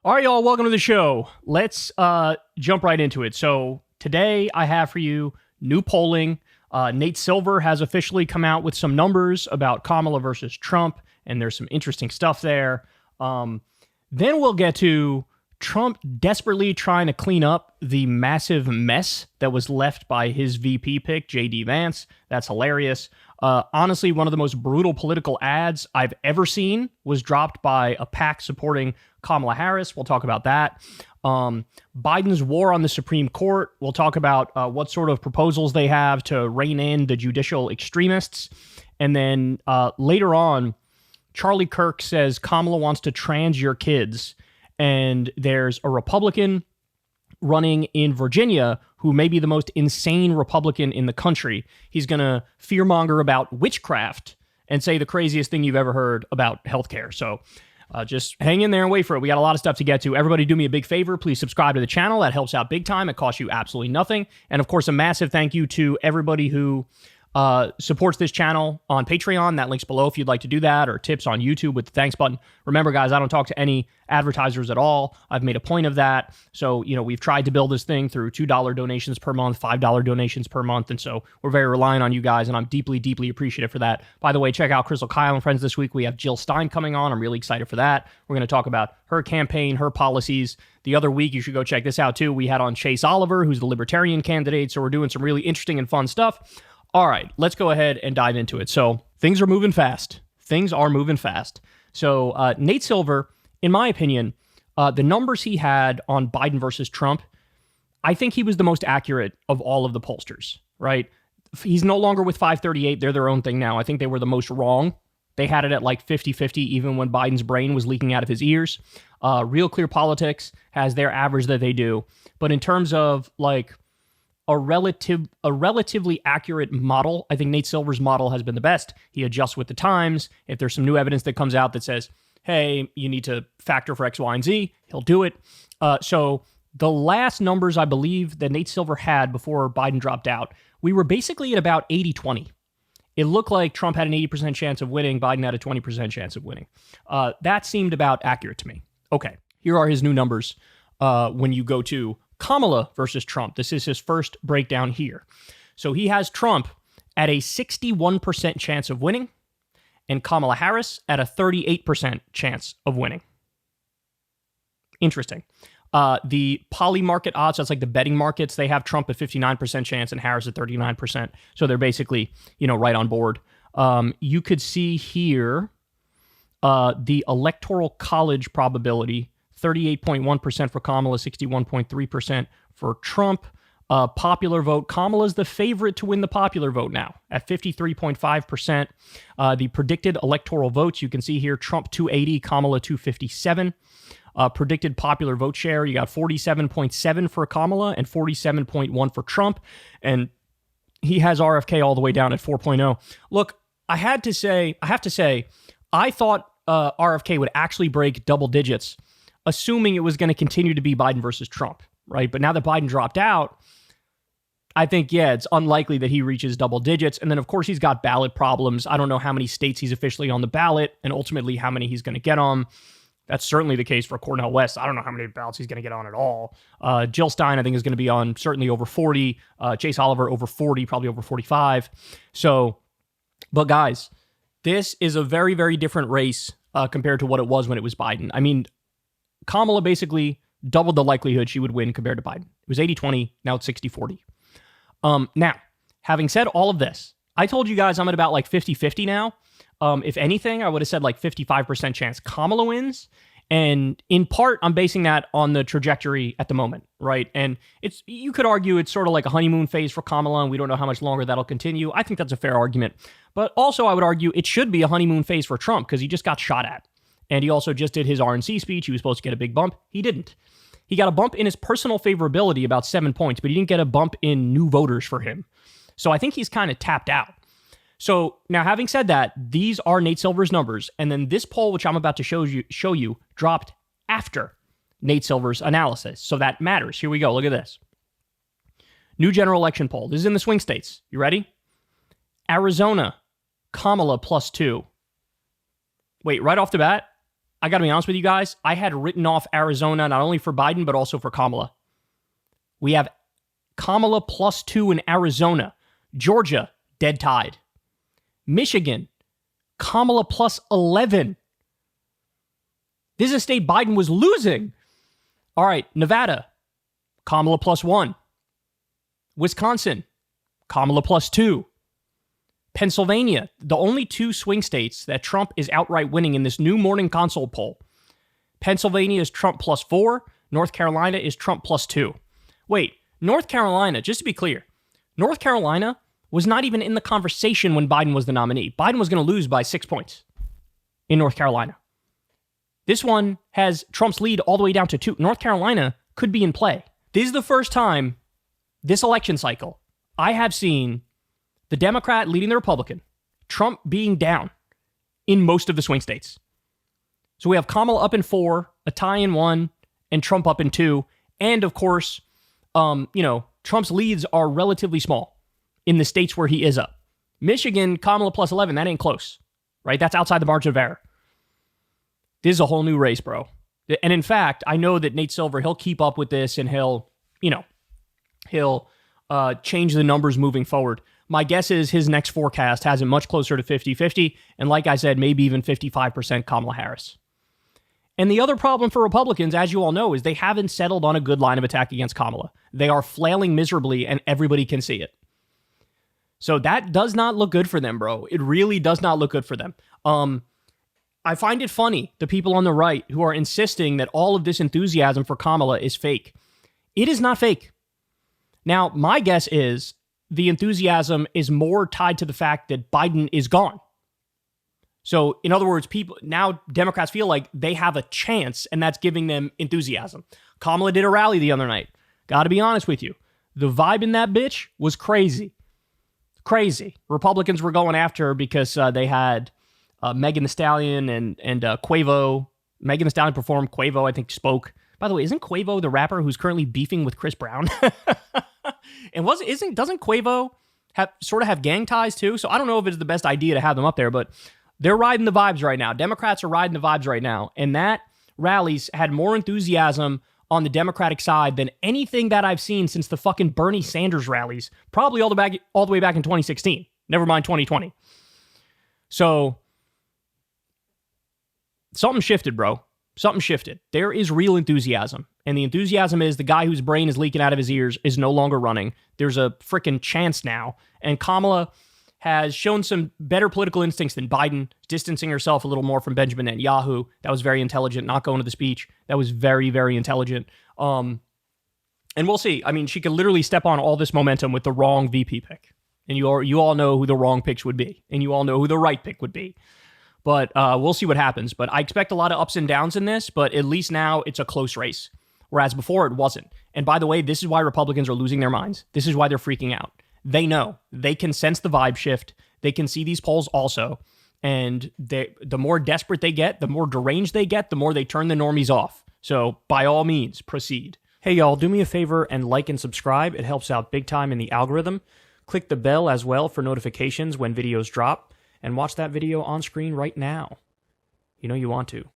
All right, y'all, welcome to the show. Let's jump right into it. So today I have for you new polling. Nate Silver has officially come out with some numbers about Kamala versus Trump, and there's some interesting stuff there. Then we'll get to Trump desperately trying to clean up the massive mess that was left by his VP pick, J.D. Vance. That's hilarious. Honestly, one of the most brutal political ads I've ever seen was dropped by a PAC supporting Kamala Harris. We'll talk about that. Biden's war on the Supreme Court. We'll talk about what sort of proposals they have to rein in the judicial extremists. And then later on, Charlie Kirk says Kamala wants to trans your kids. And there's a Republican running in Virginia who may be the most insane Republican in the country. He's going to fearmonger about witchcraft and say the craziest thing you've ever heard about healthcare. So just hang in there and wait for it. We got a lot of stuff to get to. Everybody do me a big favor. Please subscribe to the channel. That helps out big time. It costs you absolutely nothing. And of course, a massive thank you to everybody who supports this channel on Patreon. That link's below if you'd like to do that, or tips on YouTube with the thanks button. Remember, guys, I don't talk to any advertisers at all. I've made a point of that. So, we've tried to build this thing through $2 donations per month, $5 donations per month. And so we're very reliant on you guys, and I'm deeply, deeply appreciative for that. By the way, check out Crystal Kyle and Friends this week. We have Jill Stein coming on. I'm really excited for that. We're going to talk about her campaign, her policies. The other week, you should go check this out too. We had on Chase Oliver, who's the Libertarian candidate. So we're doing some really interesting and fun stuff. All right, let's go ahead and dive into it. So things are moving fast. So Nate Silver, in my opinion, the numbers he had on Biden versus Trump, I think he was the most accurate of all of the pollsters, right? He's no longer with 538. They're their own thing now. I think they were the most wrong. They had it at like 50-50 even when Biden's brain was leaking out of his ears. Real Clear Politics has their average that they do. But in terms of like a relatively accurate model, I think Nate Silver's model has been the best. He adjusts with the times. If there's some new evidence that comes out that says, hey, you need to factor for X, Y, and Z, he'll do it. So the last numbers I believe that Nate Silver had before Biden dropped out, we were basically at about 80-20. It looked like Trump had an 80% chance of winning. Biden had a 20% chance of winning. That seemed about accurate to me. Okay, here are his new numbers when you go to Kamala versus Trump. This is his first breakdown here. So he has Trump at a 61% chance of winning and Kamala Harris at a 38% chance of winning. Interesting. The poly market odds, that's like the betting markets, they have Trump at 59% chance and Harris at 39%. So they're basically, right on board. You could see here the electoral college probability, 38.1% for Kamala, 61.3% for Trump. Popular vote, Kamala's the favorite to win the popular vote now at 53.5%. The predicted electoral votes, you can see here, Trump 280, Kamala 257. Predicted popular vote share, you got 47.7 for Kamala and 47.1 for Trump. And he has RFK all the way down at 4.0. Look, I have to say, I thought RFK would actually break double digits, assuming it was going to continue to be Biden versus Trump, right? But now that Biden dropped out, I think, it's unlikely that he reaches double digits. And then, of course, he's got ballot problems. I don't know how many states he's officially on the ballot and ultimately how many he's going to get on. That's certainly the case for Cornel West. I don't know how many ballots he's going to get on at all. Jill Stein, I think, is going to be on certainly over 40. Chase Oliver over 40, probably over 45. So, but guys, this is a very, very different race compared to what it was when it was Biden. I mean, Kamala basically doubled the likelihood she would win compared to Biden. It was 80-20, now it's 60-40. Now, having said all of this, I told you guys I'm at about like 50-50 now. If anything, I would have said like 55% chance Kamala wins. And in part, I'm basing that on the trajectory at the moment, right? And you could argue it's sort of like a honeymoon phase for Kamala, and we don't know how much longer that'll continue. I think that's a fair argument. But also, I would argue it should be a honeymoon phase for Trump because he just got shot at. And he also just did his RNC speech. He was supposed to get a big bump. He didn't. He got a bump in his personal favorability, about 7 points, but he didn't get a bump in new voters for him. So I think he's kind of tapped out. So now, having said that, these are Nate Silver's numbers. And then this poll, which I'm about to show you, dropped after Nate Silver's analysis. So that matters. Here we go. Look at this. New general election poll. This is in the swing states. You ready? Arizona, Kamala +2. Wait, right off the bat, I got to be honest with you guys, I had written off Arizona not only for Biden, but also for Kamala. We have Kamala +2 in Arizona. Georgia, dead tied. Michigan, Kamala +11. This is a state Biden was losing. All right, Nevada, Kamala +1. Wisconsin, Kamala +2. Pennsylvania, the only 2 swing states that Trump is outright winning in this new morning consult poll. Pennsylvania is Trump +4. North Carolina is Trump +2. Wait, North Carolina, just to be clear, North Carolina was not even in the conversation when Biden was the nominee. Biden was going to lose by 6 points in North Carolina. This one has Trump's lead all the way down to 2. North Carolina could be in play. This is the first time this election cycle I have seen the Democrat leading the Republican, Trump being down in most of the swing states. So we have Kamala up in 4, a tie in 1, and Trump up in 2. And of course, Trump's leads are relatively small in the states where he is up. Michigan, Kamala +11, that ain't close, right? That's outside the margin of error. This is a whole new race, bro. And in fact, I know that Nate Silver, he'll keep up with this and he'll change the numbers moving forward. My guess is his next forecast has it much closer to 50-50. And like I said, maybe even 55% Kamala Harris. And the other problem for Republicans, as you all know, is they haven't settled on a good line of attack against Kamala. They are flailing miserably and everybody can see it. So that does not look good for them, bro. It really does not look good for them. I find it funny, the people on the right who are insisting that all of this enthusiasm for Kamala is fake. It is not fake. Now, my guess is the enthusiasm is more tied to the fact that Biden is gone. So, in other words, Democrats feel like they have a chance, and that's giving them enthusiasm. Kamala did a rally the other night. Got to be honest with you. The vibe in that bitch was crazy. Crazy. Republicans were going after her because they had Megan Thee Stallion and Quavo. Megan Thee Stallion performed. Quavo, I think, spoke. By the way, isn't Quavo the rapper who's currently beefing with Chris Brown? And doesn't Quavo have gang ties too? So I don't know if it's the best idea to have them up there, but they're riding the vibes right now. Democrats are riding the vibes right now. And that rallies had more enthusiasm on the Democratic side than anything that I've seen since the fucking Bernie Sanders rallies, probably all the way back in 2016. Never mind 2020. So something shifted, bro. Something shifted. There is real enthusiasm. And the enthusiasm is the guy whose brain is leaking out of his ears is no longer running. There's a freaking chance now. And Kamala has shown some better political instincts than Biden, distancing herself a little more from Benjamin Netanyahu. That was very intelligent. Not going to the speech. That was very, very intelligent. And we'll see. I mean, she could literally step on all this momentum with the wrong VP pick. And you all know who the wrong picks would be. And you all know who the right pick would be. But we'll see what happens. But I expect a lot of ups and downs in this, but at least now it's a close race. Whereas before it wasn't. And by the way, this is why Republicans are losing their minds. This is why they're freaking out. They know. They can sense the vibe shift. They can see these polls also. And the more desperate they get, the more deranged they get, the more they turn the normies off. So by all means, proceed. Hey y'all, do me a favor and like and subscribe. It helps out big time in the algorithm. Click the bell as well for notifications when videos drop. And watch that video on screen right now. You know you want to.